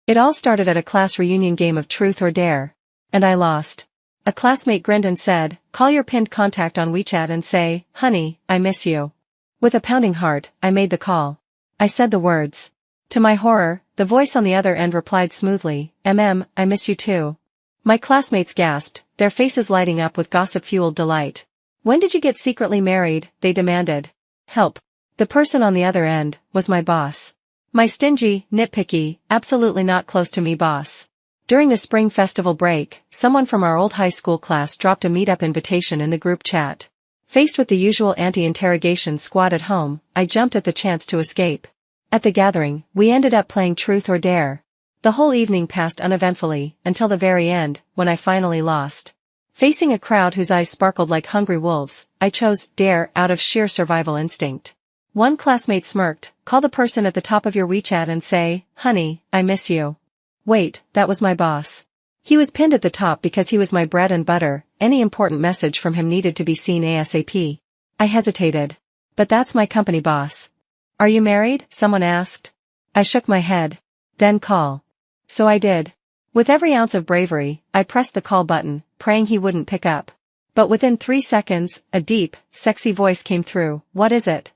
It all started at a class reunion game of Truth or Dare. And I lost. A classmate grinned and said, "Call your pinned contact on WeChat and say, 'Honey, I miss you.'" With a pounding heart, I made the call. I said the words. To my horror, the voice on the other end replied smoothly, I miss you too." My classmates gasped, their faces lighting up with gossip-fueled delight. "When did you get secretly married?" they demanded. Help. The person on the other end was my boss. My stingy, nitpicky, absolutely not close to me boss. During the spring festival break, someone from our old high school class dropped a meetup invitation in the group chat. Faced with the usual anti-interrogation squad at home, I jumped at the chance to escape. At the gathering, we ended up playing Truth or Dare. The whole evening passed uneventfully, until the very end, when I finally lost. Facing a crowd whose eyes sparkled like hungry wolves, I chose Dare out of sheer survival instinct. One classmate smirked, "Call the person at the top of your WeChat and say, 'Honey, I miss you.'" Wait, that was my boss. He was pinned at the top because he was my bread and butter, any important message from him needed to be seen ASAP. I hesitated. "But that's my company boss." "Are you married?" someone asked. I shook my head. "Then call." So I did. With every ounce of bravery, I pressed the call button, praying he wouldn't pick up. But within 3 seconds, a deep, sexy voice came through. "What is it?"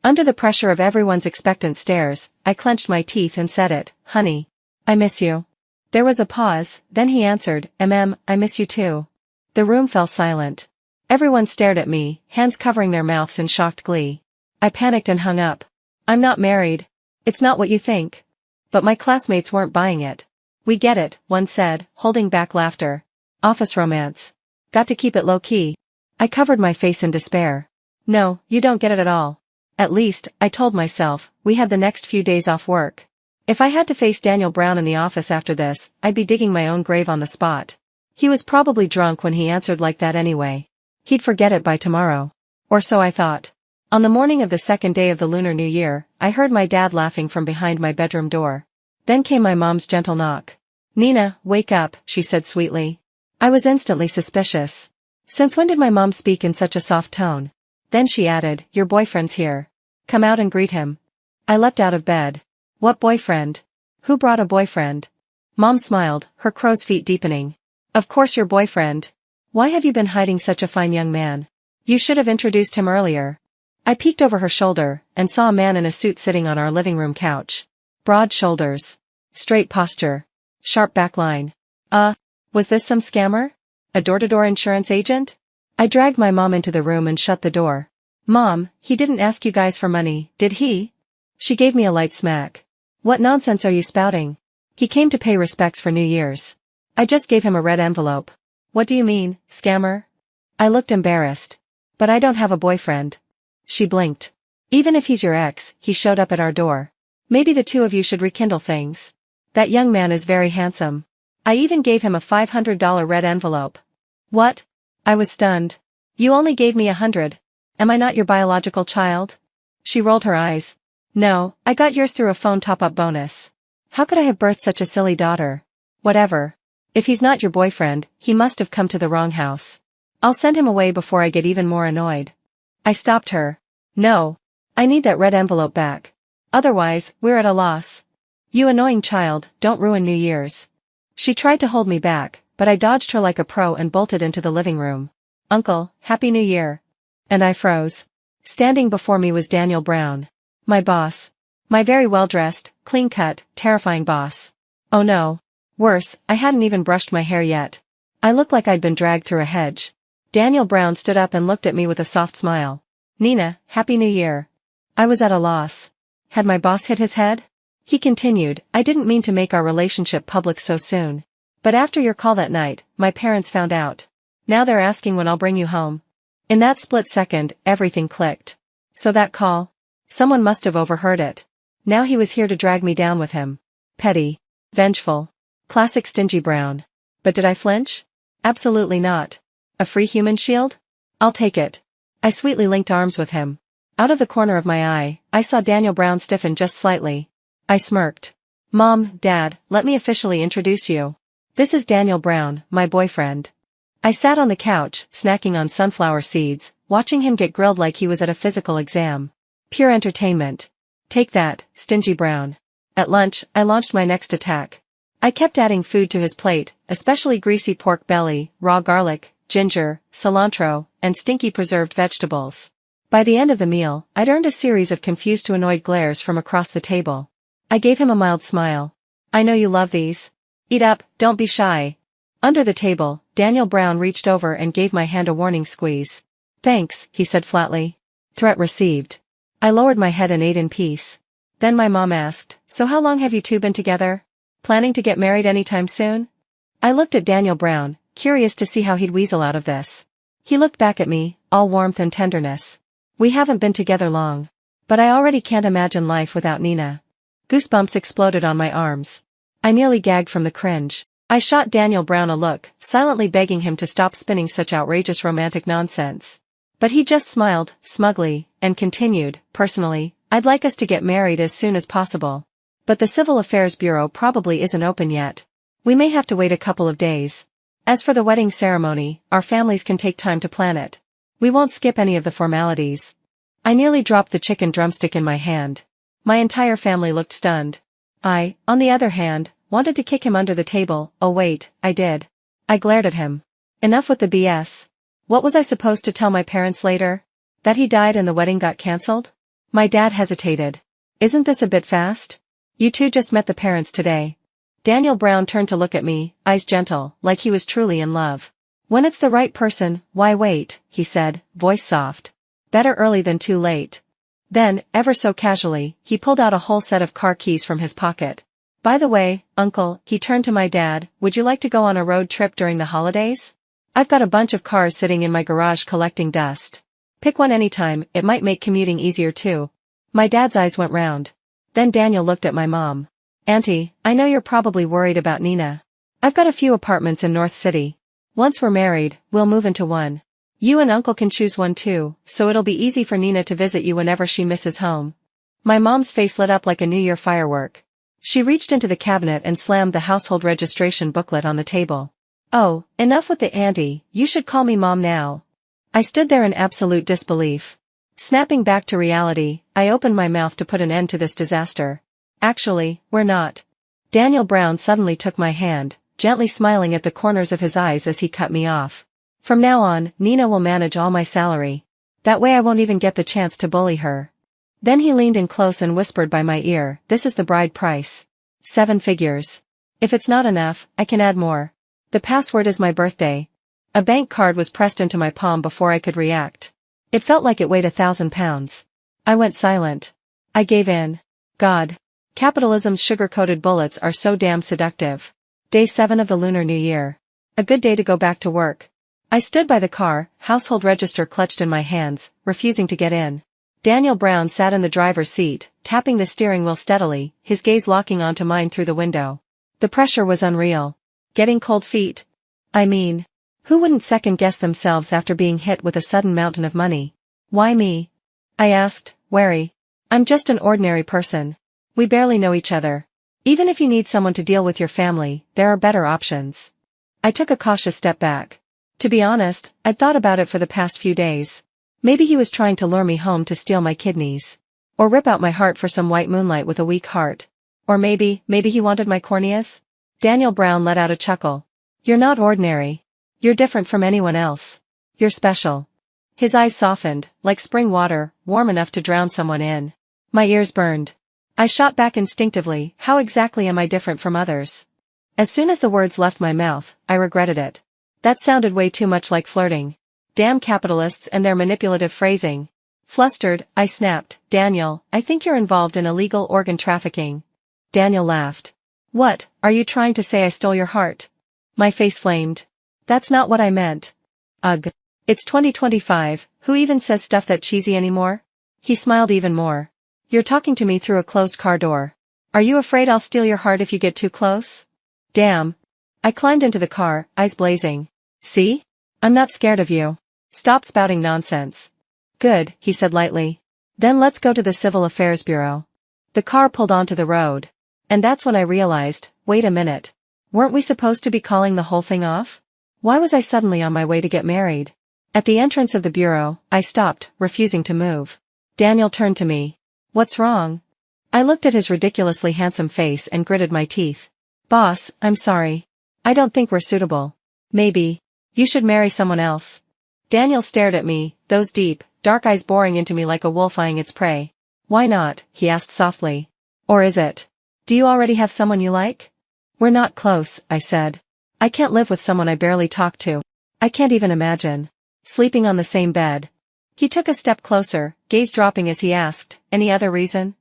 Under the pressure of everyone's expectant stares, I clenched my teeth and said it, "Honey, I miss you." There was a pause, then he answered, I miss you too." The room fell silent. Everyone stared at me, hands covering their mouths in shocked glee. I panicked and hung up. "I'm not married. It's not what you think." But my classmates weren't buying it. "We get it," one said, holding back laughter. "Office romance. Got to keep it low-key." I covered my face in despair. "No, you don't get it at all." At least, I told myself, we had the next few days off work. If I had to face Daniel Brown in the office after this, I'd be digging my own grave on the spot. He was probably drunk when he answered like that anyway. He'd forget it by tomorrow. Or so I thought. On the morning of the second day of the Lunar New Year, I heard my dad laughing from behind my bedroom door. Then came my mom's gentle knock. "Nina, wake up," she said sweetly. I was instantly suspicious. Since when did my mom speak in such a soft tone? Then she added, "Your boyfriend's here. Come out and greet him." I leapt out of bed. "What boyfriend? Who brought a boyfriend?" Mom smiled, her crow's feet deepening. "Of course your boyfriend. Why have you been hiding such a fine young man? You should have introduced him earlier." I peeked over her shoulder, and saw a man in a suit sitting on our living room couch. Broad shoulders. Straight posture. Sharp back line. Was this some scammer? A door-to-door insurance agent? I dragged my mom into the room and shut the door. "Mom, he didn't ask you guys for money, did he?" She gave me a light smack. "What nonsense are you spouting? He came to pay respects for New Year's." I just gave him a red envelope. "What do you mean, scammer?" I looked embarrassed. "But I don't have a boyfriend." She blinked. "Even if he's your ex, he showed up at our door. Maybe the two of you should rekindle things. That young man is very handsome. I even gave him a $500 red envelope." "What?" I was stunned. "You only gave me 100. Am I not your biological child?" She rolled her eyes. "No, I got yours through a phone top-up bonus. How could I have birthed such a silly daughter?" "Whatever. If he's not your boyfriend, he must have come to the wrong house. I'll send him away before I get even more annoyed." I stopped her. "No. I need that red envelope back. Otherwise, we're at a loss. You annoying child, don't ruin New Year's." She tried to hold me back, but I dodged her like a pro and bolted into the living room. "Uncle, Happy New Year." And I froze. Standing before me was Daniel Brown. My boss. My very well-dressed, clean-cut, terrifying boss. Oh no. Worse, I hadn't even brushed my hair yet. I looked like I'd been dragged through a hedge. Daniel Brown stood up and looked at me with a soft smile. "Nina, Happy New Year." I was at a loss. Had my boss hit his head? He continued, "I didn't mean to make our relationship public so soon. But after your call that night, my parents found out. Now they're asking when I'll bring you home." In that split second, everything clicked. So that call? Someone must have overheard it. Now he was here to drag me down with him. Petty. Vengeful. Classic stingy Brown. But did I flinch? Absolutely not. A free human shield? I'll take it. I sweetly linked arms with him. Out of the corner of my eye, I saw Daniel Brown stiffen just slightly. I smirked. "Mom, Dad, let me officially introduce you. This is Daniel Brown, my boyfriend." I sat on the couch, snacking on sunflower seeds, watching him get grilled like he was at a physical exam. Pure entertainment. Take that, stingy Brown. At lunch, I launched my next attack. I kept adding food to his plate, especially greasy pork belly, raw garlic, ginger, cilantro, and stinky preserved vegetables. By the end of the meal, I'd earned a series of confused to annoyed glares from across the table. I gave him a mild smile. I know you love these. Eat up, don't be shy. Under the table, Daniel Brown reached over and gave my hand a warning squeeze. Thanks, he said flatly. Threat received. I lowered my head and ate in peace. Then my mom asked, so how long have you two been together? Planning to get married anytime soon? I looked at Daniel Brown, curious to see how he'd weasel out of this. He looked back at me, all warmth and tenderness. We haven't been together long. But I already can't imagine life without Nina. Goosebumps exploded on my arms. I nearly gagged from the cringe. I shot Daniel Brown a look, silently begging him to stop spinning such outrageous romantic nonsense. But he just smiled, smugly, and continued, personally, I'd like us to get married as soon as possible. But the Civil Affairs Bureau probably isn't open yet. We may have to wait a couple of days. As for the wedding ceremony, our families can take time to plan it. We won't skip any of the formalities. I nearly dropped the chicken drumstick in my hand. My entire family looked stunned. I, on the other hand, wanted to kick him under the table. Oh wait, I did. I glared at him. Enough with the BS. What was I supposed to tell my parents later? That he died and the wedding got cancelled? My dad hesitated. Isn't this a bit fast? You two just met the parents today. Daniel Brown turned to look at me, eyes gentle, like he was truly in love. When it's the right person, why wait, he said, voice soft. Better early than too late. Then, ever so casually, he pulled out a whole set of car keys from his pocket. By the way, Uncle, he turned to my dad, would you like to go on a road trip during the holidays? I've got a bunch of cars sitting in my garage collecting dust. Pick one anytime, it might make commuting easier too. My dad's eyes went round. Then Daniel looked at my mom. Auntie, I know you're probably worried about Nina. I've got a few apartments in North City. Once we're married, we'll move into one. You and Uncle can choose one too, so it'll be easy for Nina to visit you whenever she misses home. My mom's face lit up like a New Year firework. She reached into the cabinet and slammed the household registration booklet on the table. Oh, enough with the auntie, you should call me Mom now. I stood there in absolute disbelief. Snapping back to reality, I opened my mouth to put an end to this disaster. Actually, we're not. Daniel Brown suddenly took my hand, gently smiling at the corners of his eyes as he cut me off. From now on, Nina will manage all my salary. That way I won't even get the chance to bully her. Then he leaned in close and whispered by my ear, this is the bride price. 7 figures. If it's not enough, I can add more. The password is my birthday. A bank card was pressed into my palm before I could react. It felt like it weighed 1,000 pounds. I went silent. I gave in. God. Capitalism's sugar-coated bullets are so damn seductive. Day 7 of the Lunar New Year. A good day to go back to work. I stood by the car, household register clutched in my hands, refusing to get in. Daniel Brown sat in the driver's seat, tapping the steering wheel steadily, his gaze locking onto mine through the window. The pressure was unreal. Getting cold feet? I mean, who wouldn't second-guess themselves after being hit with a sudden mountain of money? Why me? I asked, wary. I'm just an ordinary person. We barely know each other. Even if you need someone to deal with your family, there are better options. I took a cautious step back. To be honest, I'd thought about it for the past few days. Maybe he was trying to lure me home to steal my kidneys. Or rip out my heart for some white moonlight with a weak heart. Or maybe he wanted my corneas? Daniel Brown let out a chuckle. You're not ordinary. You're different from anyone else. You're special. His eyes softened, like spring water, warm enough to drown someone in. My ears burned. I shot back instinctively, how exactly am I different from others? As soon as the words left my mouth, I regretted it. That sounded way too much like flirting. Damn capitalists and their manipulative phrasing. Flustered, I snapped, Daniel, I think you're involved in illegal organ trafficking. Daniel laughed. What, are you trying to say I stole your heart? My face flamed. That's not what I meant. Ugh. It's 2025, who even says stuff that cheesy anymore? He smiled even more. You're talking to me through a closed car door. Are you afraid I'll steal your heart if you get too close? Damn. I climbed into the car, eyes blazing. See? I'm not scared of you. Stop spouting nonsense. Good, he said lightly. Then let's go to the Civil Affairs Bureau. The car pulled onto the road. And that's when I realized, wait a minute. Weren't we supposed to be calling the whole thing off? Why was I suddenly on my way to get married? At the entrance of the bureau, I stopped, refusing to move. Daniel turned to me. What's wrong? I looked at his ridiculously handsome face and gritted my teeth. Boss, I'm sorry. I don't think we're suitable. Maybe. You should marry someone else. Daniel stared at me, those deep, dark eyes boring into me like a wolf eyeing its prey. Why not? He asked softly. Or is it? Do you already have someone you like? We're not close, I said. I can't live with someone I barely talk to. I can't even imagine sleeping on the same bed. He took a step closer, gaze dropping as he asked, any other reason?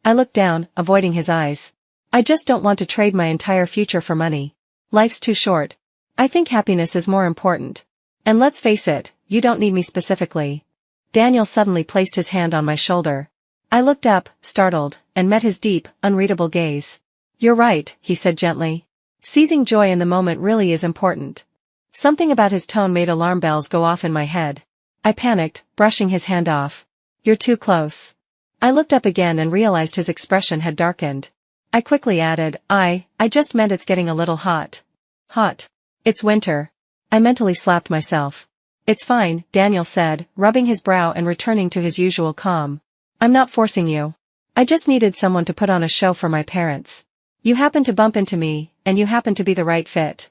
I looked down, avoiding his eyes. I just don't want to trade my entire future for money. Life's too short. I think happiness is more important. And let's face it, you don't need me specifically. Daniel suddenly placed his hand on my shoulder. I looked up, startled, and met his deep, unreadable gaze. You're right, he said gently. Seizing joy in the moment really is important. Something about his tone made alarm bells go off in my head. I panicked, brushing his hand off. You're too close. I looked up again and realized his expression had darkened. I quickly added, I just meant it's getting a little hot. Hot. It's winter. I mentally slapped myself. It's fine, Daniel said, rubbing his brow and returning to his usual calm. I'm not forcing you. I just needed someone to put on a show for my parents. You happen to bump into me, and you happen to be the right fit.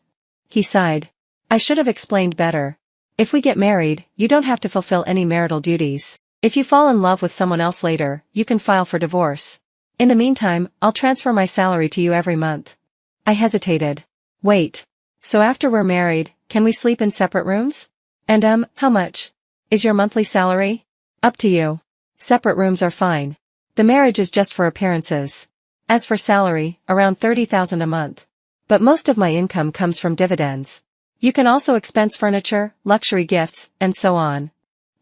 He sighed. I should have explained better. If we get married, you don't have to fulfill any marital duties. If you fall in love with someone else later, you can file for divorce. In the meantime, I'll transfer my salary to you every month. I hesitated. Wait. So after we're married, can we sleep in separate rooms? And how much is your monthly salary? Up to you. Separate rooms are fine. The marriage is just for appearances. As for salary, around $30,000 a month. But most of my income comes from dividends. You can also expense furniture, luxury gifts, and so on.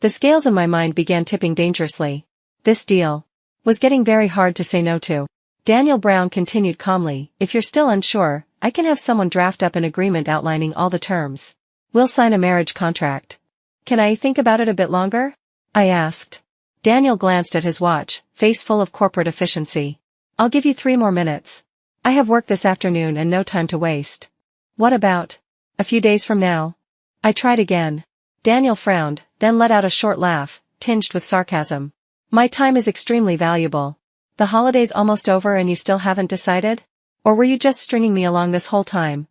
The scales in my mind began tipping dangerously. This deal was getting very hard to say no to. Daniel Brown continued calmly, if you're still unsure, I can have someone draft up an agreement outlining all the terms. We'll sign a marriage contract. Can I think about it a bit longer? I asked. Daniel glanced at his watch, face full of corporate efficiency. I'll give you 3 more minutes. I have work this afternoon and no time to waste. What about a few days from now? I tried again. Daniel frowned, then let out a short laugh, tinged with sarcasm. My time is extremely valuable. The holiday's almost over and you still haven't decided? Or were you just stringing me along this whole time?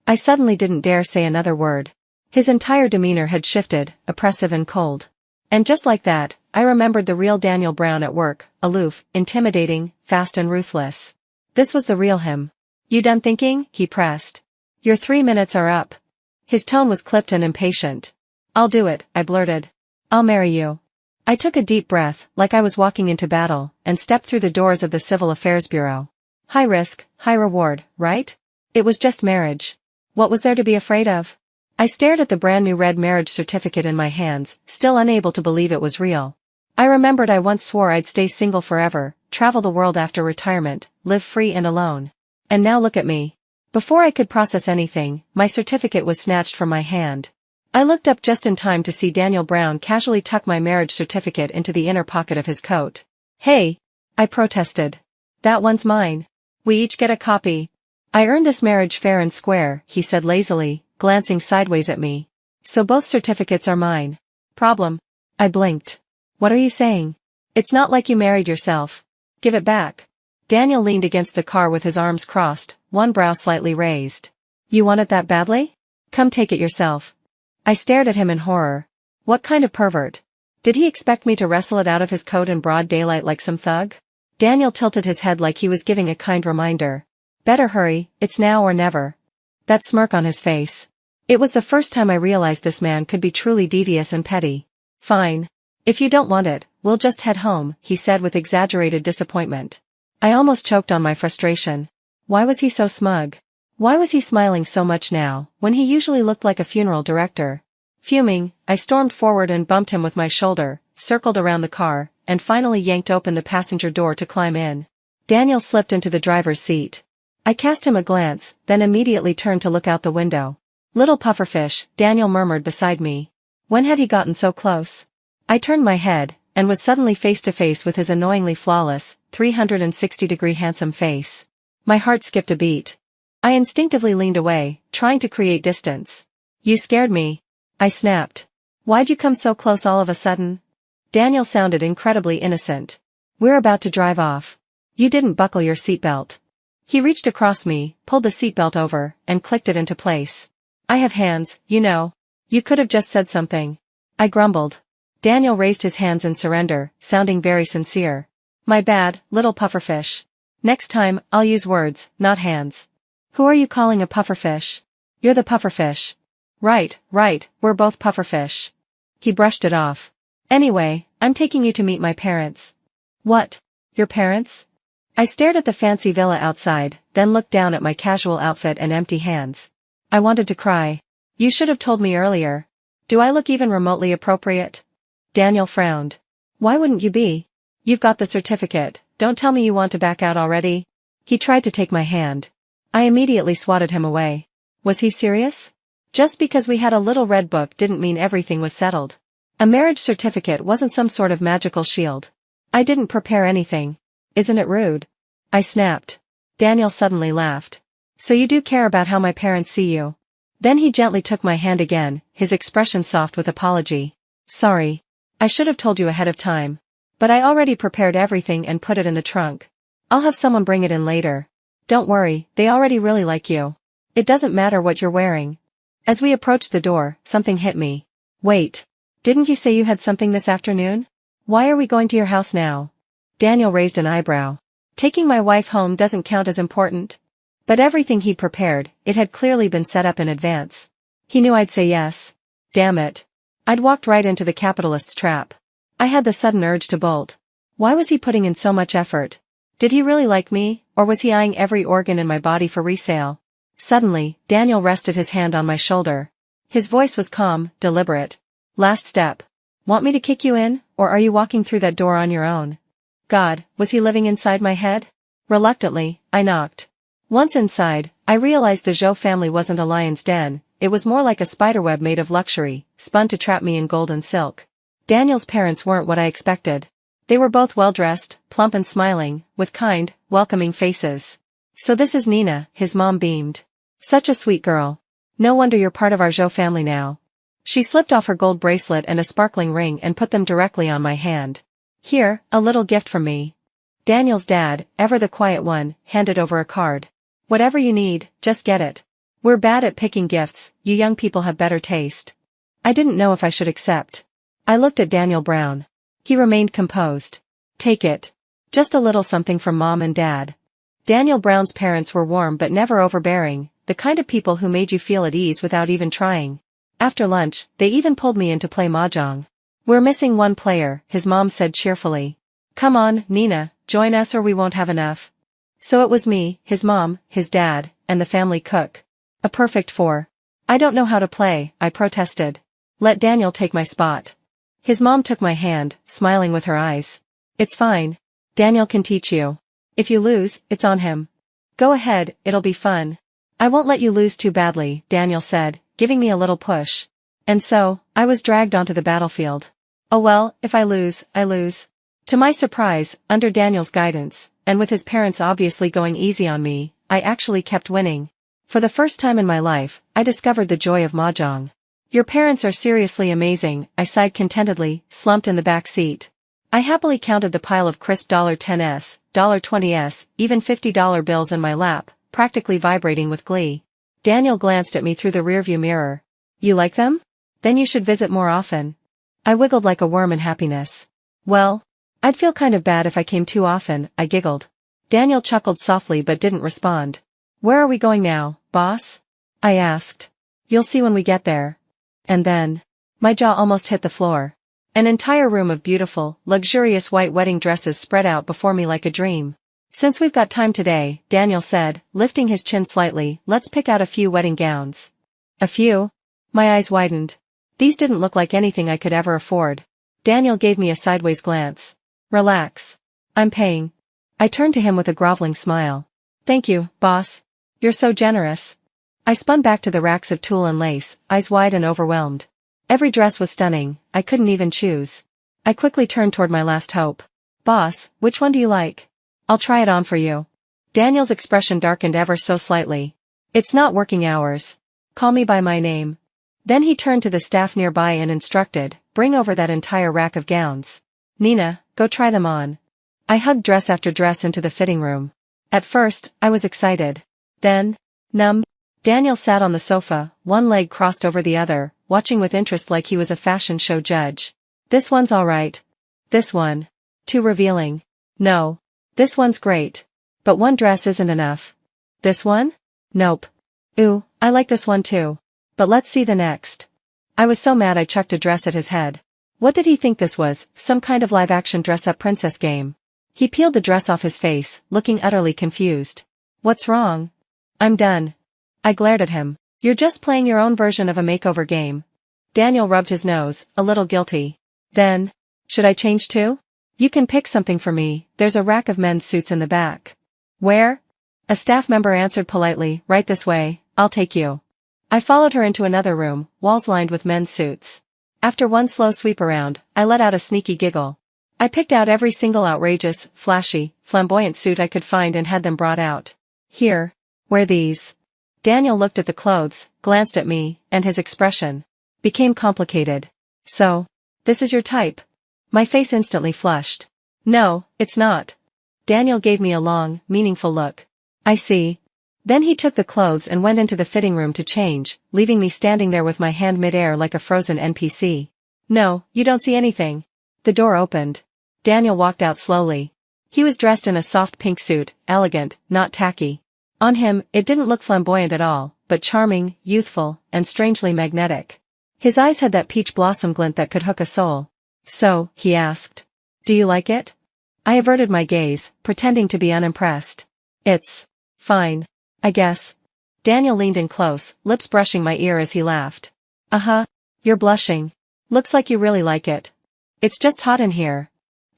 I suddenly didn't dare say another word. His entire demeanor had shifted, oppressive and cold. And just like that, I remembered the real Daniel Brown at work, aloof, intimidating, fast and ruthless. This was the real him. You done thinking? He pressed. Your 3 minutes are up. His tone was clipped and impatient. I'll do it, I blurted. I'll marry you. I took a deep breath, like I was walking into battle, and stepped through the doors of the Civil Affairs Bureau. High risk, high reward, right? It was just marriage. What was there to be afraid of? I stared at the brand new red marriage certificate in my hands, still unable to believe it was real. I remembered I once swore I'd stay single forever, travel the world after retirement, live free and alone. And now look at me. Before I could process anything, my certificate was snatched from my hand. I looked up just in time to see Daniel Brown casually tuck my marriage certificate into the inner pocket of his coat. Hey! I protested. That one's mine. We each get a copy. I earned this marriage fair and square, he said lazily, glancing sideways at me. So both certificates are mine. Problem. I blinked. What are you saying? It's not like you married yourself. Give it back. Daniel leaned against the car with his arms crossed, one brow slightly raised. You want it that badly? Come take it yourself. I stared at him in horror. What kind of pervert? Did he expect me to wrestle it out of his coat in broad daylight like some thug? Daniel tilted his head like he was giving a kind reminder. Better hurry, it's now or never. That smirk on his face. It was the first time I realized this man could be truly devious and petty. Fine. If you don't want it, we'll just head home, he said with exaggerated disappointment. I almost choked on my frustration. Why was he so smug? Why was he smiling so much now, when he usually looked like a funeral director? Fuming, I stormed forward and bumped him with my shoulder, circled around the car, and finally yanked open the passenger door to climb in. Daniel slipped into the driver's seat. I cast him a glance, then immediately turned to look out the window. Little pufferfish, Daniel murmured beside me. When had he gotten so close? I turned my head, and was suddenly face to face with his annoyingly flawless, 360-degree handsome face. My heart skipped a beat. I instinctively leaned away, trying to create distance. You scared me. I snapped. Why'd you come so close all of a sudden? Daniel sounded incredibly innocent. We're about to drive off. You didn't buckle your seatbelt. He reached across me, pulled the seatbelt over, and clicked it into place. I have hands, you know. You could have just said something. I grumbled. Daniel raised his hands in surrender, sounding very sincere. My bad, little pufferfish. Next time, I'll use words, not hands. Who are you calling a pufferfish? You're the pufferfish. Right, we're both pufferfish. He brushed it off. Anyway, I'm taking you to meet my parents. What? Your parents? I stared at the fancy villa outside, then looked down at my casual outfit and empty hands. I wanted to cry. You should have told me earlier. Do I look even remotely appropriate? Daniel frowned. Why wouldn't you be? You've got the certificate, don't tell me you want to back out already. He tried to take my hand. I immediately swatted him away. Was he serious? Just because we had a little red book didn't mean everything was settled. A marriage certificate wasn't some sort of magical shield. I didn't prepare anything. Isn't it rude? I snapped. Daniel suddenly laughed. So you do care about how my parents see you? Then he gently took my hand again, his expression soft with apology. Sorry. I should have told you ahead of time. But I already prepared everything and put it in the trunk. I'll have someone bring it in later. Don't worry, they already really like you. It doesn't matter what you're wearing. As we approached the door, something hit me. Wait. Didn't you say you had something this afternoon? Why are we going to your house now? Daniel raised an eyebrow. Taking my wife home doesn't count as important. But everything he'd prepared, it had clearly been set up in advance. He knew I'd say yes. Damn it. I'd walked right into the capitalist's trap. I had the sudden urge to bolt. Why was he putting in so much effort? Did he really like me, or was he eyeing every organ in my body for resale? Suddenly, Daniel rested his hand on my shoulder. His voice was calm, deliberate. Last step. Want me to kick you in, or are you walking through that door on your own? God, was he living inside my head? Reluctantly, I knocked. Once inside, I realized the Zhou family wasn't a lion's den, it was more like a spiderweb made of luxury, spun to trap me in gold and silk. Daniel's parents weren't what I expected. They were both well-dressed, plump and smiling, with kind, welcoming faces. So this is Nina, his mom beamed. Such a sweet girl. No wonder you're part of our Zhou family now. She slipped off her gold bracelet and a sparkling ring and put them directly on my hand. Here, a little gift from me. Daniel's dad, ever the quiet one, handed over a card. Whatever you need, just get it. We're bad at picking gifts, you young people have better taste. I didn't know if I should accept. I looked at Daniel Brown. He remained composed. Take it. Just a little something from Mom and Dad. Daniel Brown's parents were warm but never overbearing, the kind of people who made you feel at ease without even trying. After lunch, they even pulled me in to play mahjong. We're missing one player, his mom said cheerfully. Come on, Nina, join us or we won't have enough. So it was me, his mom, his dad, and the family cook. A perfect four. I don't know how to play, I protested. Let Daniel take my spot. His mom took my hand, smiling with her eyes. It's fine. Daniel can teach you. If you lose, it's on him. Go ahead, it'll be fun. I won't let you lose too badly, Daniel said, giving me a little push. And so, I was dragged onto the battlefield. Oh well, if I lose, I lose. To my surprise, under Daniel's guidance, and with his parents obviously going easy on me, I actually kept winning. For the first time in my life, I discovered the joy of mahjong. Your parents are seriously amazing, I sighed contentedly, slumped in the back seat. I happily counted the pile of crisp $10s, $20s, even $50 bills in my lap, practically vibrating with glee. Daniel glanced at me through the rearview mirror. You like them? Then you should visit more often. I wiggled like a worm in happiness. Well, I'd feel kind of bad if I came too often, I giggled. Daniel chuckled softly but didn't respond. Where are we going now, boss? I asked. You'll see when we get there. And then, my jaw almost hit the floor. An entire room of beautiful, luxurious white wedding dresses spread out before me like a dream. Since we've got time today, Daniel said, lifting his chin slightly, let's pick out a few wedding gowns. A few? My eyes widened. These didn't look like anything I could ever afford. Daniel gave me a sideways glance. Relax. I'm paying. I turned to him with a groveling smile. Thank you, boss. You're so generous. I spun back to the racks of tulle and lace, eyes wide and overwhelmed. Every dress was stunning, I couldn't even choose. I quickly turned toward my last hope. Boss, which one do you like? I'll try it on for you. Daniel's expression darkened ever so slightly. It's not working hours. Call me by my name. Then he turned to the staff nearby and instructed, bring over that entire rack of gowns. Nina, go try them on. I hugged dress after dress into the fitting room. At first, I was excited. Then, numb. Daniel sat on the sofa, one leg crossed over the other, watching with interest like he was a fashion show judge. This one's alright. This one. Too revealing. No. This one's great. But one dress isn't enough. This one? Nope. Ooh, I like this one too. But let's see the next. I was so mad I chucked a dress at his head. What did he think this was, some kind of live-action dress-up princess game? He peeled the dress off his face, looking utterly confused. What's wrong? I'm done. I glared at him. You're just playing your own version of a makeover game. Daniel rubbed his nose, a little guilty. Then, should I change too? You can pick something for me, there's a rack of men's suits in the back. Where? A staff member answered politely, right this way, I'll take you. I followed her into another room, walls lined with men's suits. After one slow sweep around, I let out a sneaky giggle. I picked out every single outrageous, flashy, flamboyant suit I could find and had them brought out. Here. Wear these. Daniel looked at the clothes, glanced at me, and his expression became complicated. So, this is your type? My face instantly flushed. No, it's not. Daniel gave me a long, meaningful look. I see. Then he took the clothes and went into the fitting room to change, leaving me standing there with my hand mid-air like a frozen NPC. No, you don't see anything. The door opened. Daniel walked out slowly. He was dressed in a soft pink suit, elegant, not tacky. On him, it didn't look flamboyant at all, but charming, youthful, and strangely magnetic. His eyes had that peach blossom glint that could hook a soul. So, he asked. Do you like it? I averted my gaze, pretending to be unimpressed. It's fine. I guess. Daniel leaned in close, lips brushing my ear as he laughed. Uh-huh. You're blushing. Looks like you really like it. It's just hot in here.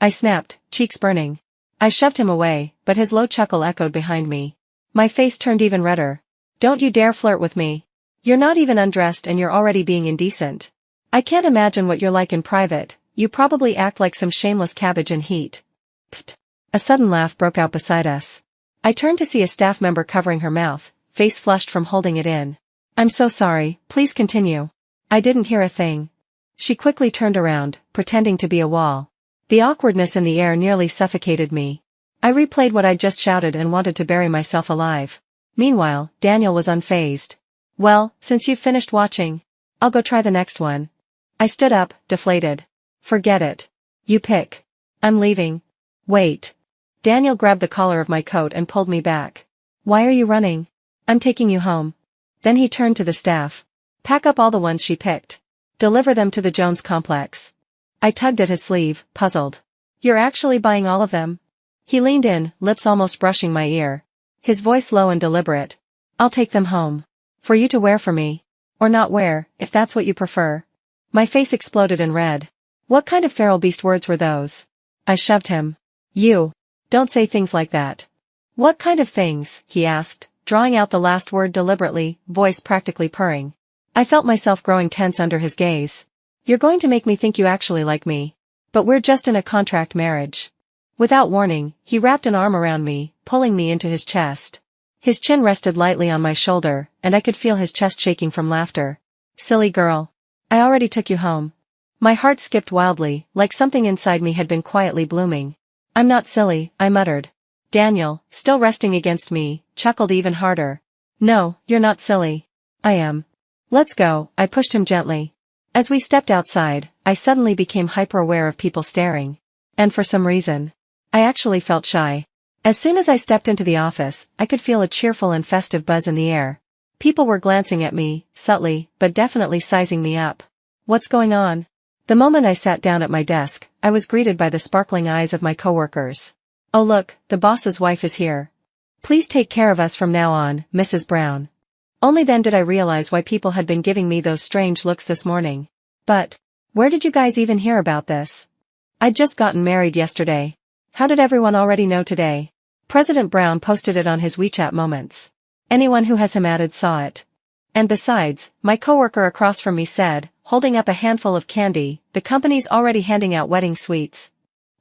I snapped, cheeks burning. I shoved him away, but his low chuckle echoed behind me. My face turned even redder. Don't you dare flirt with me. You're not even undressed and you're already being indecent. I can't imagine what you're like in private, you probably act like some shameless cabbage in heat. Pfft. A sudden laugh broke out beside us. I turned to see a staff member covering her mouth, face flushed from holding it in. I'm so sorry, please continue. I didn't hear a thing. She quickly turned around, pretending to be a wall. The awkwardness in the air nearly suffocated me. I replayed what I'd just shouted and wanted to bury myself alive. Meanwhile, Daniel was unfazed. Well, since you've finished watching, I'll go try the next one. I stood up, deflated. Forget it. You pick. I'm leaving. Wait. Daniel grabbed the collar of my coat and pulled me back. Why are you running? I'm taking you home. Then he turned to the staff. Pack up all the ones she picked. Deliver them to the Jones complex. I tugged at his sleeve, puzzled. You're actually buying all of them? He leaned in, lips almost brushing my ear. His voice low and deliberate. I'll take them home. For you to wear for me. Or not wear, if that's what you prefer. My face exploded in red. What kind of feral beast words were those? I shoved him. You. Don't say things like that. What kind of things? He asked, drawing out the last word deliberately, voice practically purring. I felt myself growing tense under his gaze. You're going to make me think you actually like me. But we're just in a contract marriage. Without warning, he wrapped an arm around me, pulling me into his chest. His chin rested lightly on my shoulder, and I could feel his chest shaking from laughter. Silly girl. I already took you home. My heart skipped wildly, like something inside me had been quietly blooming. I'm not silly, I muttered. Daniel, still resting against me, chuckled even harder. No, you're not silly. I am. Let's go, I pushed him gently. As we stepped outside, I suddenly became hyper-aware of people staring. And for some reason, I actually felt shy. As soon as I stepped into the office, I could feel a cheerful and festive buzz in the air. People were glancing at me, subtly, but definitely sizing me up. What's going on? The moment I sat down at my desk, I was greeted by the sparkling eyes of my coworkers. Oh look, the boss's wife is here. Please take care of us from now on, Mrs. Brown. Only then did I realize why people had been giving me those strange looks this morning. But, where did you guys even hear about this? I'd just gotten married yesterday. How did everyone already know today? President Brown posted it on his WeChat Moments. Anyone who has him added saw it. And besides, my coworker across from me said, holding up a handful of candy, the company's already handing out wedding sweets.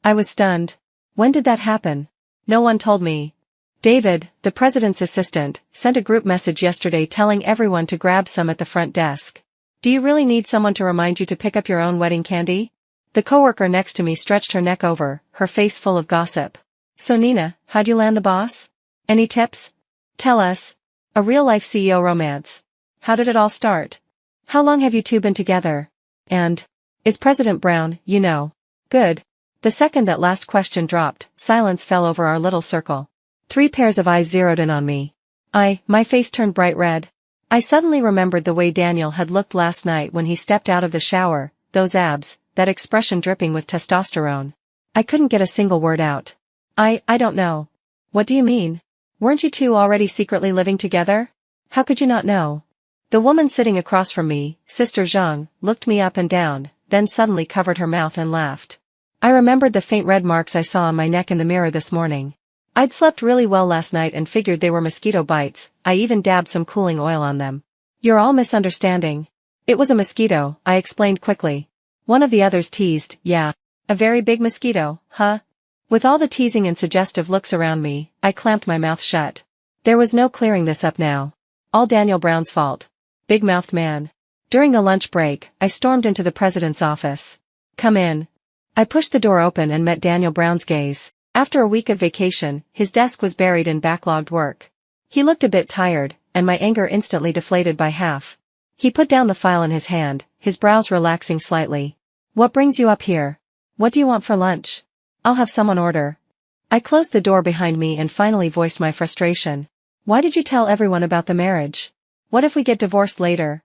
I was stunned. When did that happen? No one told me. David, the president's assistant, sent a group message yesterday telling everyone to grab some at the front desk. Do you really need someone to remind you to pick up your own wedding candy? The coworker next to me stretched her neck over, her face full of gossip. So Nina, how'd you land the boss? Any tips? Tell us. A real-life CEO romance. How did it all start? How long have you two been together? And, is President Brown, you know? Good. The second that last question dropped, silence fell over our little circle. 3 pairs of eyes zeroed in on me. My face turned bright red. I suddenly remembered the way Daniel had looked last night when he stepped out of the shower, those abs, that expression dripping with testosterone. I couldn't get a single word out. I don't know. What do you mean? Weren't you two already secretly living together? How could you not know? The woman sitting across from me, Sister Zhang, looked me up and down, then suddenly covered her mouth and laughed. I remembered the faint red marks I saw on my neck in the mirror this morning. I'd slept really well last night and figured they were mosquito bites. I even dabbed some cooling oil on them. You're all misunderstanding. It was a mosquito, I explained quickly. One of the others teased, yeah. A very big mosquito, huh? With all the teasing and suggestive looks around me, I clamped my mouth shut. There was no clearing this up now. All Daniel Brown's fault. Big-mouthed man. During the lunch break, I stormed into the president's office. Come in. I pushed the door open and met Daniel Brown's gaze. After a week of vacation, his desk was buried in backlogged work. He looked a bit tired, and my anger instantly deflated by half. He put down the file in his hand, his brows relaxing slightly. What brings you up here? What do you want for lunch? I'll have someone order. I closed the door behind me and finally voiced my frustration. Why did you tell everyone about the marriage? What if we get divorced later?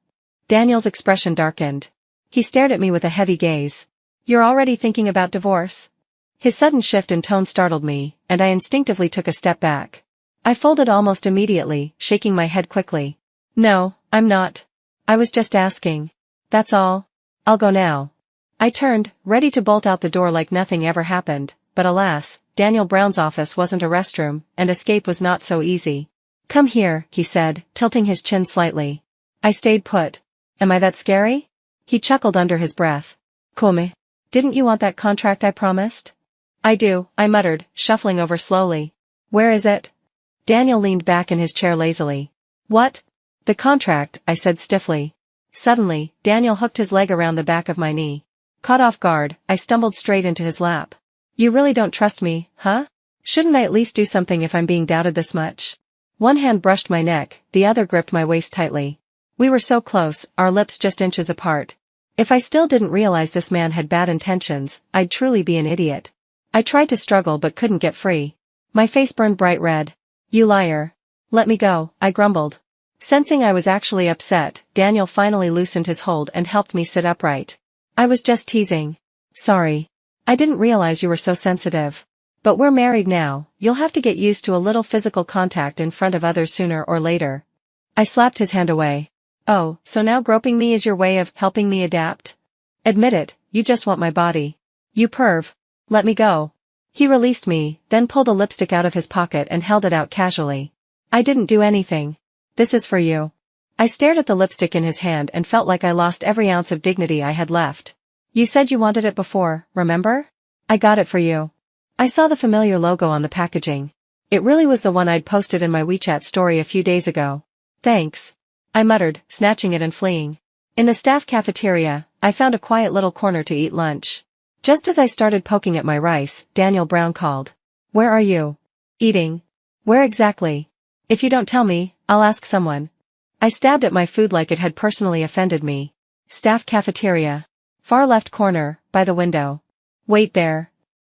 Daniel's expression darkened. He stared at me with a heavy gaze. You're already thinking about divorce? His sudden shift in tone startled me, and I instinctively took a step back. I folded almost immediately, shaking my head quickly. No, I'm not. I was just asking. That's all. I'll go now. I turned, ready to bolt out the door like nothing ever happened, but alas, Daniel Brown's office wasn't a restroom, and escape was not so easy. Come here, he said, tilting his chin slightly. I stayed put. Am I that scary? He chuckled under his breath. Come. Didn't you want that contract I promised? I do, I muttered, shuffling over slowly. Where is it? Daniel leaned back in his chair lazily. What? The contract, I said stiffly. Suddenly, Daniel hooked his leg around the back of my knee. Caught off guard, I stumbled straight into his lap. You really don't trust me, huh? Shouldn't I at least do something if I'm being doubted this much? One hand brushed my neck, the other gripped my waist tightly. We were so close, our lips just inches apart. If I still didn't realize this man had bad intentions, I'd truly be an idiot. I tried to struggle but couldn't get free. My face burned bright red. You liar. Let me go, I grumbled. Sensing I was actually upset, Daniel finally loosened his hold and helped me sit upright. I was just teasing. Sorry. I didn't realize you were so sensitive. But we're married now, you'll have to get used to a little physical contact in front of others sooner or later. I slapped his hand away. Oh, so now groping me is your way of helping me adapt? Admit it, you just want my body. You perv. Let me go. He released me, then pulled a lipstick out of his pocket and held it out casually. I didn't do anything. This is for you. I stared at the lipstick in his hand and felt like I lost every ounce of dignity I had left. You said you wanted it before, remember? I got it for you. I saw the familiar logo on the packaging. It really was the one I'd posted in my WeChat story a few days ago. Thanks. I muttered, snatching it and fleeing. In the staff cafeteria, I found a quiet little corner to eat lunch. Just as I started poking at my rice, Daniel Brown called. Where are you? Eating. Where exactly? If you don't tell me, I'll ask someone. I stabbed at my food like it had personally offended me. Staff cafeteria. Far left corner, by the window. Wait there.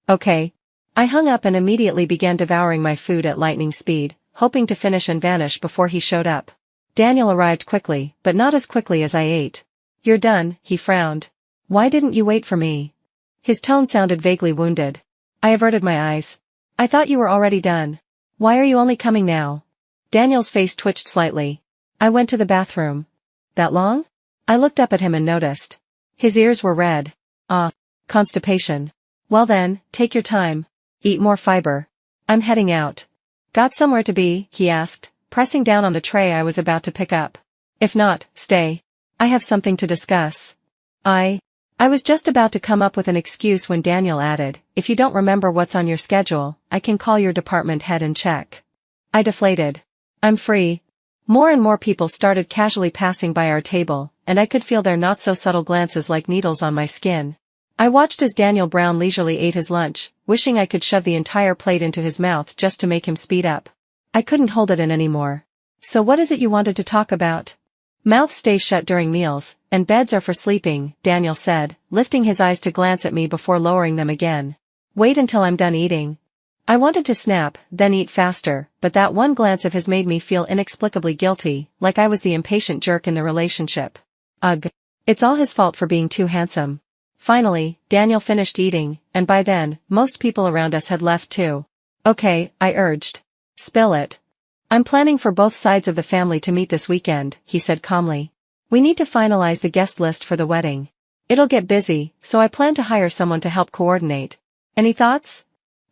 Okay. I hung up and immediately began devouring my food at lightning speed, hoping to finish and vanish before he showed up. Daniel arrived quickly, but not as quickly as I ate. You're done, he frowned. Why didn't you wait for me? His tone sounded vaguely wounded. I averted my eyes. I thought you were already done. Why are you only coming now? Daniel's face twitched slightly. I went to the bathroom. That long? I looked up at him and noticed. His ears were red. Constipation. Well then, take your time. Eat more fiber. I'm heading out. Got somewhere to be? He asked, pressing down on the tray I was about to pick up. If not, stay. I have something to discuss. I was just about to come up with an excuse when Daniel added, if you don't remember what's on your schedule, I can call your department head and check. I deflated. I'm free. More and more people started casually passing by our table, and I could feel their not-so-subtle glances like needles on my skin. I watched as Daniel Brown leisurely ate his lunch, wishing I could shove the entire plate into his mouth just to make him speed up. I couldn't hold it in anymore. So what is it you wanted to talk about? Mouths stay shut during meals, and beds are for sleeping, Daniel said, lifting his eyes to glance at me before lowering them again. Wait until I'm done eating. I wanted to snap, then eat faster, but that one glance of his made me feel inexplicably guilty, like I was the impatient jerk in the relationship. Ugh. It's all his fault for being too handsome. Finally, Daniel finished eating, and by then, most people around us had left too. Okay, I urged. Spill it. I'm planning for both sides of the family to meet this weekend, he said calmly. We need to finalize the guest list for the wedding. It'll get busy, so I plan to hire someone to help coordinate. Any thoughts?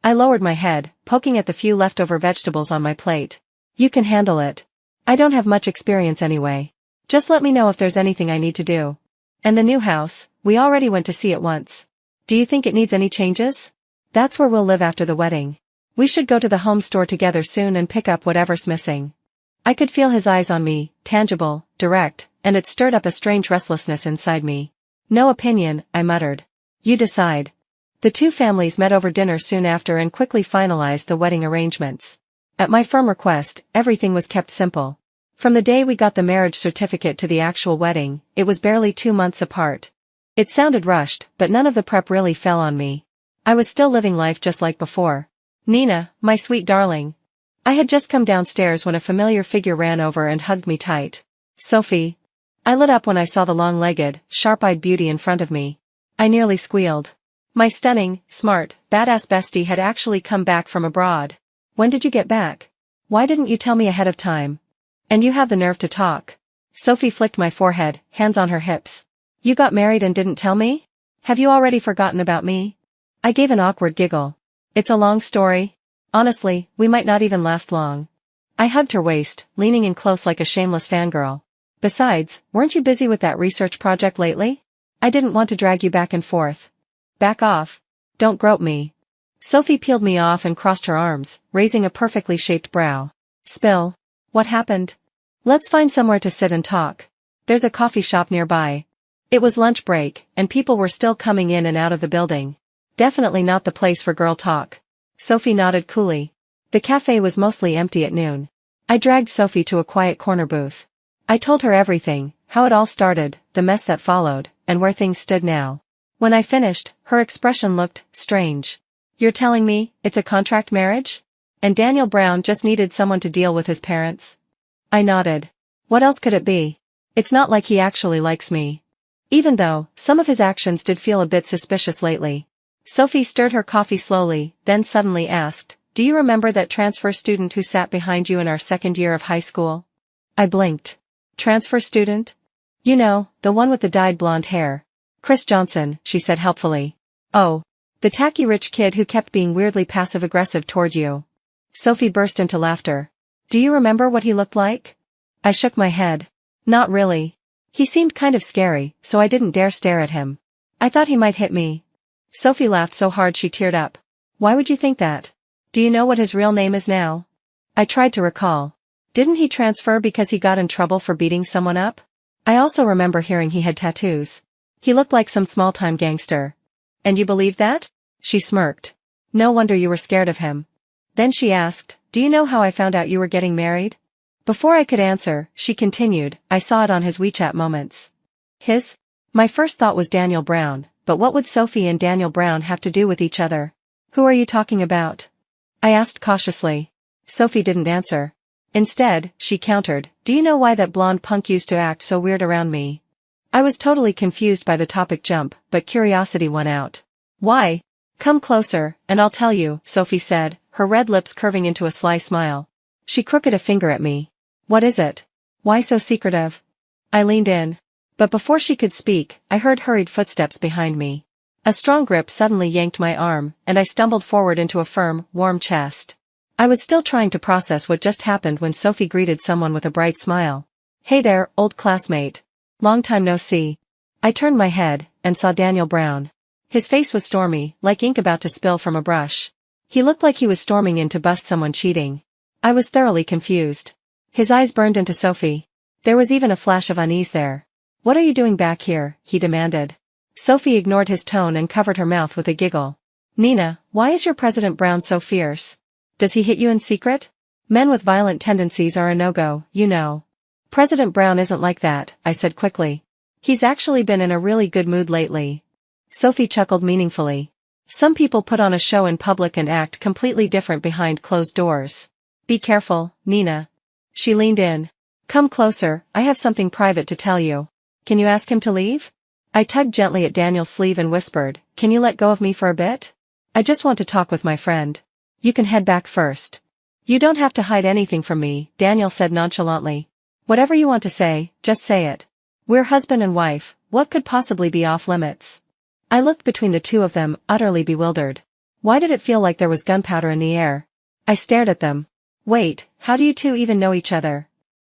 I lowered my head, poking at the few leftover vegetables on my plate. You can handle it. I don't have much experience anyway. Just let me know if there's anything I need to do. And the new house, we already went to see it once. Do you think it needs any changes? That's where we'll live after the wedding. We should go to the home store together soon and pick up whatever's missing. I could feel his eyes on me, tangible, direct, and it stirred up a strange restlessness inside me. No opinion, I muttered. You decide. The two families met over dinner soon after and quickly finalized the wedding arrangements. At my firm request, everything was kept simple. From the day we got the marriage certificate to the actual wedding, it was barely 2 months apart. It sounded rushed, but none of the prep really fell on me. I was still living life just like before. Nina, my sweet darling. I had just come downstairs when a familiar figure ran over and hugged me tight. Sophie. I lit up when I saw the long-legged, sharp-eyed beauty in front of me. I nearly squealed. My stunning, smart, badass bestie had actually come back from abroad. When did you get back? Why didn't you tell me ahead of time? And you have the nerve to talk. Sophie flicked my forehead, hands on her hips. You got married and didn't tell me? Have you already forgotten about me? I gave an awkward giggle. It's a long story. Honestly, we might not even last long. I hugged her waist, leaning in close like a shameless fangirl. Besides, weren't you busy with that research project lately? I didn't want to drag you back and forth. Back off. Don't grope me. Sophie peeled me off and crossed her arms, raising a perfectly shaped brow. Spill. What happened? Let's find somewhere to sit and talk. There's a coffee shop nearby. It was lunch break, and people were still coming in and out of the building. Definitely not the place for girl talk. Sophie nodded coolly. The cafe was mostly empty at noon. I dragged Sophie to a quiet corner booth. I told her everything, how it all started, the mess that followed, and where things stood now. When I finished, her expression looked strange. You're telling me, it's a contract marriage? And Daniel Brown just needed someone to deal with his parents? I nodded. What else could it be? It's not like he actually likes me. Even though, some of his actions did feel a bit suspicious lately. Sophie stirred her coffee slowly, then suddenly asked, Do you remember that transfer student who sat behind you in our second year of high school? I blinked. Transfer student? You know, the one with the dyed blonde hair. Chris Johnson, she said helpfully. Oh. The tacky rich kid who kept being weirdly passive-aggressive toward you. Sophie burst into laughter. Do you remember what he looked like? I shook my head. Not really. He seemed kind of scary, so I didn't dare stare at him. I thought he might hit me. Sophie laughed so hard she teared up. Why would you think that? Do you know what his real name is now? I tried to recall. Didn't he transfer because he got in trouble for beating someone up? I also remember hearing he had tattoos. He looked like some small-time gangster. And you believe that? She smirked. No wonder you were scared of him. Then she asked, Do you know how I found out you were getting married? Before I could answer, she continued, I saw it on his WeChat moments. His? My first thought was Daniel Brown. But what would Sophie and Daniel Brown have to do with each other? Who are you talking about? I asked cautiously. Sophie didn't answer. Instead, she countered, Do you know why that blonde punk used to act so weird around me? I was totally confused by the topic jump, but curiosity won out. Why? Come closer, and I'll tell you, Sophie said, her red lips curving into a sly smile. She crooked a finger at me. What is it? Why so secretive? I leaned in. But before she could speak, I heard hurried footsteps behind me. A strong grip suddenly yanked my arm, and I stumbled forward into a firm, warm chest. I was still trying to process what just happened when Sophie greeted someone with a bright smile. Hey there, old classmate. Long time no see. I turned my head, and saw Daniel Brown. His face was stormy, like ink about to spill from a brush. He looked like he was storming in to bust someone cheating. I was thoroughly confused. His eyes burned into Sophie. There was even a flash of unease there. What are you doing back here? He demanded. Sophie ignored his tone and covered her mouth with a giggle. Nina, why is your President Brown so fierce? Does he hit you in secret? Men with violent tendencies are a no-go, you know. President Brown isn't like that, I said quickly. He's actually been in a really good mood lately. Sophie chuckled meaningfully. Some people put on a show in public and act completely different behind closed doors. Be careful, Nina. She leaned in. Come closer, I have something private to tell you. Can you ask him to leave? I tugged gently at Daniel's sleeve and whispered, can you let go of me for a bit? I just want to talk with my friend. You can head back first. You don't have to hide anything from me, Daniel said nonchalantly. Whatever you want to say, just say it. We're husband and wife, what could possibly be off limits? I looked between the two of them, utterly bewildered. Why did it feel like there was gunpowder in the air? I stared at them. Wait, how do you two even know each other?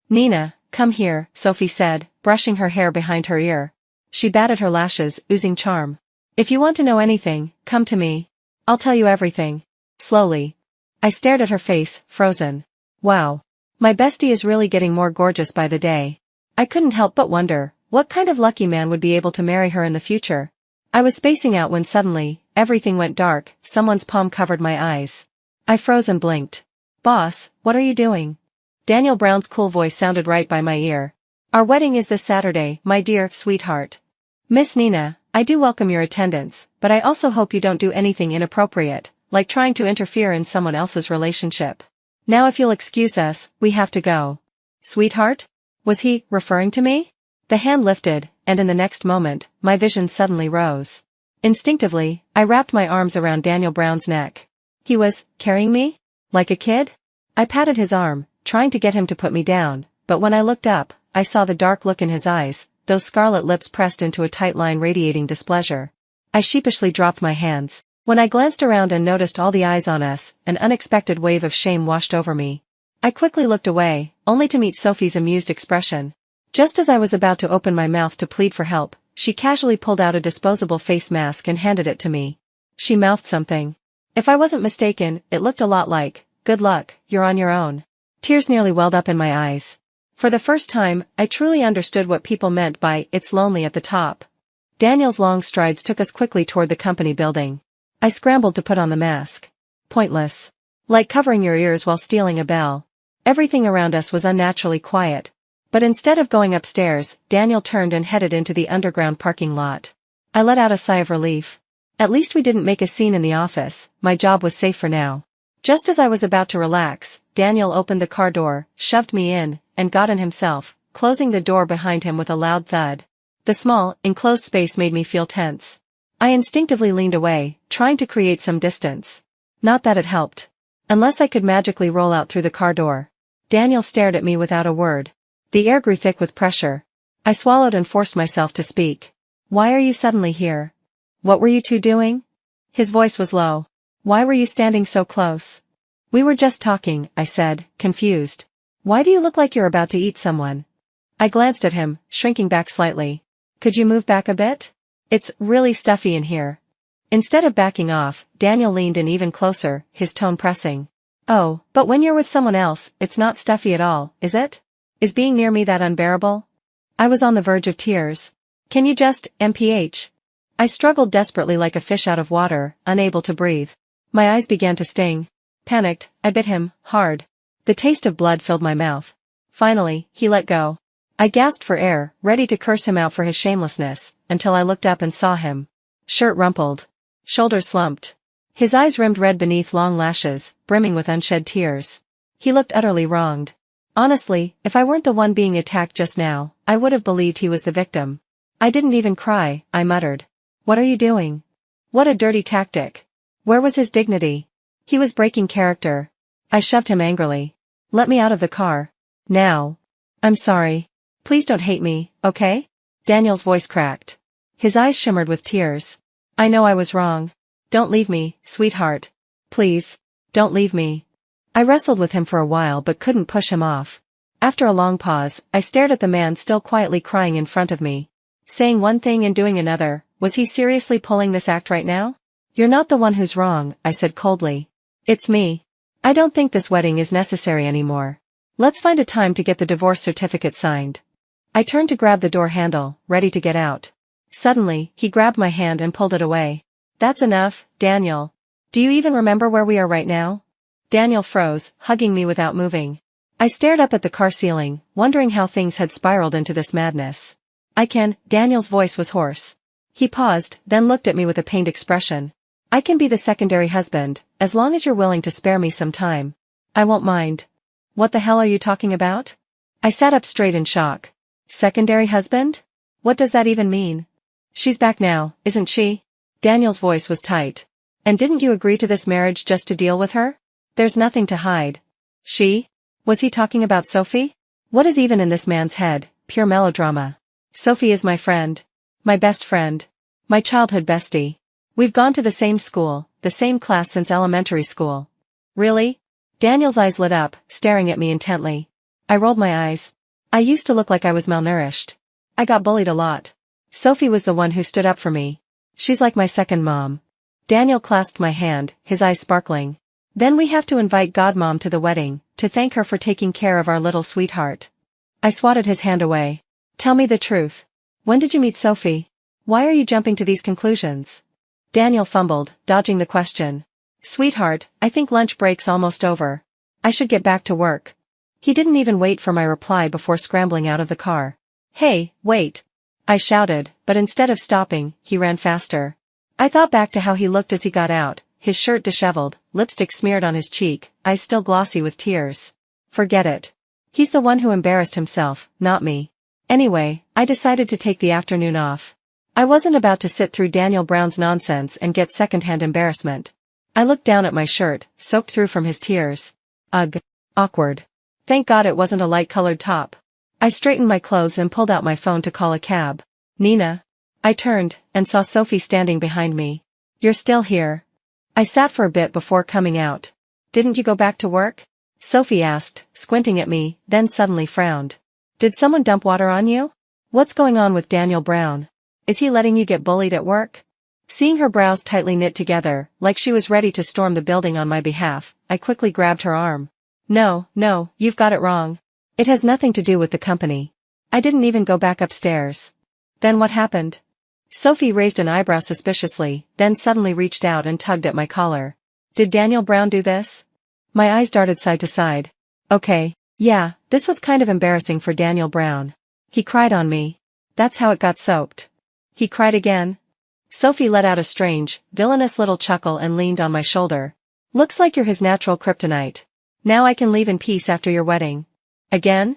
Nina, come here, Sophie said, brushing her hair behind her ear. She batted her lashes, oozing charm. If you want to know anything, come to me. I'll tell you everything. Slowly. I stared at her face, frozen. Wow. My bestie is really getting more gorgeous by the day. I couldn't help but wonder, what kind of lucky man would be able to marry her in the future? I was spacing out when suddenly, everything went dark, someone's palm covered my eyes. I froze and blinked. Boss, what are you doing? Daniel Brown's cool voice sounded right by my ear. Our wedding is this Saturday, my dear sweetheart. Miss Nina, I do welcome your attendance, but I also hope you don't do anything inappropriate, like trying to interfere in someone else's relationship. Now if you'll excuse us, we have to go. Sweetheart? Was he referring to me? The hand lifted, and in the next moment, my vision suddenly rose. Instinctively, I wrapped my arms around Daniel Brown's neck. He was carrying me? Like a kid? I patted his arm, trying to get him to put me down, but when I looked up, I saw the dark look in his eyes, those scarlet lips pressed into a tight line radiating displeasure. I sheepishly dropped my hands. When I glanced around and noticed all the eyes on us, an unexpected wave of shame washed over me. I quickly looked away, only to meet Sophie's amused expression. Just as I was about to open my mouth to plead for help, she casually pulled out a disposable face mask and handed it to me. She mouthed something. If I wasn't mistaken, it looked a lot like, good luck, you're on your own. Tears nearly welled up in my eyes. For the first time, I truly understood what people meant by, it's lonely at the top. Daniel's long strides took us quickly toward the company building. I scrambled to put on the mask. Pointless. Like covering your ears while stealing a bell. Everything around us was unnaturally quiet. But instead of going upstairs, Daniel turned and headed into the underground parking lot. I let out a sigh of relief. At least we didn't make a scene in the office, my job was safe for now. Just as I was about to relax, Daniel opened the car door, shoved me in, and got in himself, closing the door behind him with a loud thud. The small, enclosed space made me feel tense. I instinctively leaned away, trying to create some distance. Not that it helped. Unless I could magically roll out through the car door. Daniel stared at me without a word. The air grew thick with pressure. I swallowed and forced myself to speak. Why are you suddenly here? What were you two doing? His voice was low. Why were you standing so close? We were just talking, I said, confused. Why do you look like you're about to eat someone? I glanced at him, shrinking back slightly. Could you move back a bit? It's really stuffy in here. Instead of backing off, Daniel leaned in even closer, his tone pressing. Oh, but when you're with someone else, it's not stuffy at all, is it? Is being near me that unbearable? I was on the verge of tears. Can you just, MPH? I struggled desperately like a fish out of water, unable to breathe. My eyes began to sting. Panicked, I bit him, hard. The taste of blood filled my mouth. Finally, he let go. I gasped for air, ready to curse him out for his shamelessness, until I looked up and saw him. Shirt rumpled. Shoulders slumped. His eyes rimmed red beneath long lashes, brimming with unshed tears. He looked utterly wronged. Honestly, if I weren't the one being attacked just now, I would have believed he was the victim. I didn't even cry, I muttered. What are you doing? What a dirty tactic. Where was his dignity? He was breaking character. I shoved him angrily. Let me out of the car. Now. I'm sorry. Please don't hate me, okay? Daniel's voice cracked. His eyes shimmered with tears. I know I was wrong. Don't leave me, sweetheart. Please. Don't leave me. I wrestled with him for a while but couldn't push him off. After a long pause, I stared at the man still quietly crying in front of me. Saying one thing and doing another, was he seriously pulling this act right now? You're not the one who's wrong, I said coldly. It's me. I don't think this wedding is necessary anymore. Let's find a time to get the divorce certificate signed. I turned to grab the door handle, ready to get out. Suddenly, he grabbed my hand and pulled it away. That's enough, Daniel. Do you even remember where we are right now? Daniel froze, hugging me without moving. I stared up at the car ceiling, wondering how things had spiraled into this madness. Daniel's voice was hoarse. He paused, then looked at me with a pained expression. I can be the secondary husband, as long as you're willing to spare me some time. I won't mind. What the hell are you talking about? I sat up straight in shock. Secondary husband? What does that even mean? She's back now, isn't she? Daniel's voice was tight. And didn't you agree to this marriage just to deal with her? There's nothing to hide. She? Was he talking about Sophie? What is even in this man's head? Pure melodrama. Sophie is my friend. My best friend. My childhood bestie. We've gone to the same school, the same class since elementary school. Really? Daniel's eyes lit up, staring at me intently. I rolled my eyes. I used to look like I was malnourished. I got bullied a lot. Sophie was the one who stood up for me. She's like my second mom. Daniel clasped my hand, his eyes sparkling. Then we have to invite Godmom to the wedding, to thank her for taking care of our little sweetheart. I swatted his hand away. Tell me the truth. When did you meet Sophie? Why are you jumping to these conclusions? Daniel fumbled, dodging the question. Sweetheart, I think lunch break's almost over. I should get back to work. He didn't even wait for my reply before scrambling out of the car. Hey, wait! I shouted, but instead of stopping, he ran faster. I thought back to how he looked as he got out, his shirt disheveled, lipstick smeared on his cheek, eyes still glossy with tears. Forget it. He's the one who embarrassed himself, not me. Anyway, I decided to take the afternoon off. I wasn't about to sit through Daniel Brown's nonsense and get secondhand embarrassment. I looked down at my shirt, soaked through from his tears. Ugh. Awkward. Thank God it wasn't a light-colored top. I straightened my clothes and pulled out my phone to call a cab. Nina. I turned, and saw Sophie standing behind me. You're still here. I sat for a bit before coming out. Didn't you go back to work? Sophie asked, squinting at me, then suddenly frowned. Did someone dump water on you? What's going on with Daniel Brown? Is he letting you get bullied at work? Seeing her brows tightly knit together, like she was ready to storm the building on my behalf, I quickly grabbed her arm. No, you've got it wrong. It has nothing to do with the company. I didn't even go back upstairs. Then what happened? Sophie raised an eyebrow suspiciously, then suddenly reached out and tugged at my collar. Did Daniel Brown do this? My eyes darted side to side. Okay, yeah, this was kind of embarrassing for Daniel Brown. He cried on me. That's how it got soaked. He cried again? Sophie let out a strange, villainous little chuckle and leaned on my shoulder. Looks like you're his natural kryptonite. Now I can leave in peace after your wedding. Again?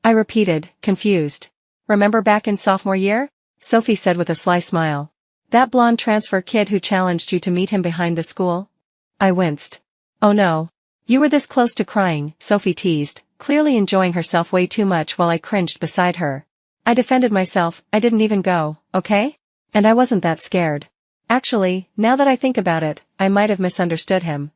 I repeated, confused. Remember back in sophomore year? Sophie said with a sly smile. That blonde transfer kid who challenged you to meet him behind the school? I winced. Oh no. You were this close to crying, Sophie teased, clearly enjoying herself way too much while I cringed beside her. I defended myself, I didn't even go, okay? And I wasn't that scared. Actually, now that I think about it, I might have misunderstood him.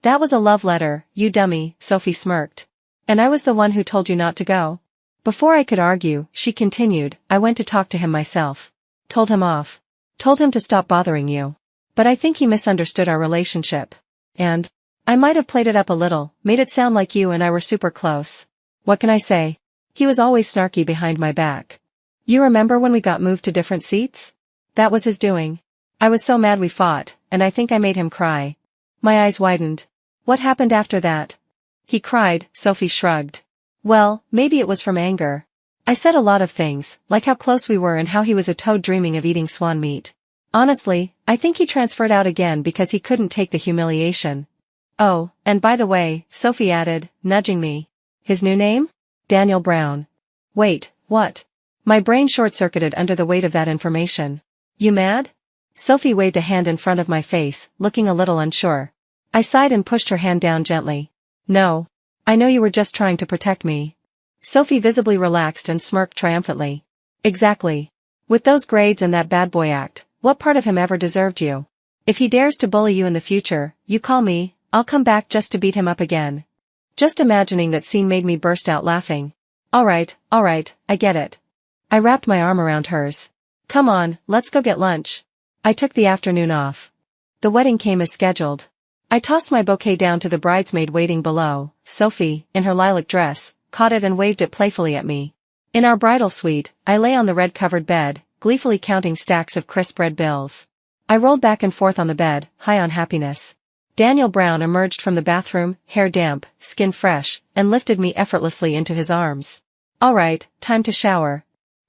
That was a love letter, you dummy, Sophie smirked. And I was the one who told you not to go. Before I could argue, she continued, I went to talk to him myself. Told him off. Told him to stop bothering you. But I think he misunderstood our relationship. And I might have played it up a little, made it sound like you and I were super close. What can I say? He was always snarky behind my back. You remember when we got moved to different seats? That was his doing. I was so mad we fought, and I think I made him cry. My eyes widened. What happened after that? He cried, Sophie shrugged. Well, maybe it was from anger. I said a lot of things, like how close we were and how he was a toad dreaming of eating swan meat. Honestly, I think he transferred out again because he couldn't take the humiliation. Oh, and by the way, Sophie added, nudging me. His new name? Daniel Brown. Wait, what? My brain short-circuited under the weight of that information. You mad? Sophie waved a hand in front of my face, looking a little unsure. I sighed and pushed her hand down gently. No. I know you were just trying to protect me. Sophie visibly relaxed and smirked triumphantly. Exactly. With those grades and that bad boy act, what part of him ever deserved you? If he dares to bully you in the future, you call me, I'll come back just to beat him up again. Just imagining that scene made me burst out laughing. Alright, I get it. I wrapped my arm around hers. Come on, let's go get lunch. I took the afternoon off. The wedding came as scheduled. I tossed my bouquet down to the bridesmaid waiting below. Sophie, in her lilac dress, caught it and waved it playfully at me. In our bridal suite, I lay on the red-covered bed, gleefully counting stacks of crisp red bills. I rolled back and forth on the bed, high on happiness. Daniel Brown emerged from the bathroom, hair damp, skin fresh, and lifted me effortlessly into his arms. Alright, time to shower.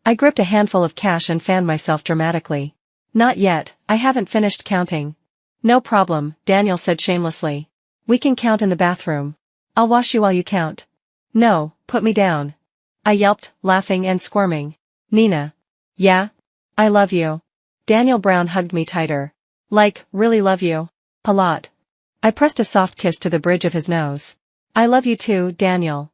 I gripped a handful of cash and fanned myself dramatically. Not yet, I haven't finished counting. No problem, Daniel said shamelessly. We can count in the bathroom. I'll wash you while you count. No, put me down. I yelped, laughing and squirming. Nina. Yeah? I love you. Daniel Brown hugged me tighter. Like, really love you. A lot. I pressed a soft kiss to the bridge of his nose. I love you too, Daniel.